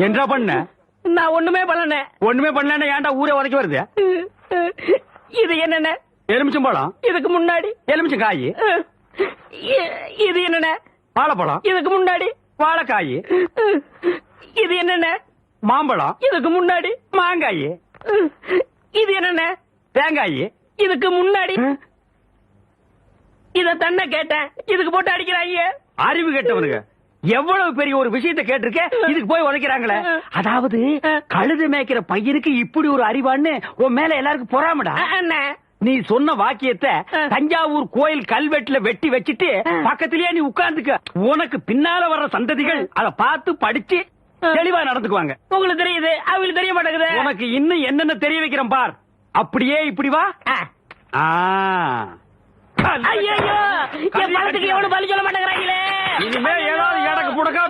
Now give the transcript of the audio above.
என்ன பண்ண? நான் ஒண்ணுமே பண்ணல. ஒண்ணுமே பண்ணல. ஏன்டா ஊரே உதைக்க வருது? இது என்னென்ன? எலுமிச்சம் பழம். இதுக்கு முன்னாடி எலுமிச்சம் காய். இது என்னென்ன? வாழைப்பழம். இதுக்கு முன்னாடி வாழைக்காய். இது என்னென்ன? மாம்பழம். இதுக்கு முன்னாடி மாங்காய். இது என்னென்ன? தேங்காய். இதுக்கு முன்னாடி இத தன்ன கேட்டேன். இதுக்கு போட்டு அடிக்கிறாங்க. அறிவு கேட்டவனுங்க எவ்வளவு பெரிய ஒரு விஷயத்தை கேட்டிருக்க, இதுக்கு போய் உதைக்கிறாங்களே. அதாவது கழுது மேய்க்கிற பையனுக்கு இப்படி ஒரு அறிவான்னு உன் மேல எல்லாருக்கும் பொறாமடா. நீ சொன்ன வாக்கியத்தை தஞ்சாவூர் கோயில் கல்வெட்டுல வெட்டி வச்சிட்டு பக்கத்திலேயே நீ உட்கார்ந்துக்க. உனக்கு பின்னால வர்ற சந்ததிகள் அதை பார்த்து படிச்சு தெளிவா நடந்துக்குவாங்க. உங்களுக்கு தெரியுது, அவங்களுக்கு தெரிய மாட்டேங்குது. உனக்கு இன்னும் என்னென்ன தெரிய வைக்கிறேன் பார். அப்படியே இப்படி வா. ஐயோ, என் பணத்துக்கு எவனும் பலி சொல்ல மாட்டேங்கிறாங்களே. இனிமே ஏதாவது எனக்கு புடக்கா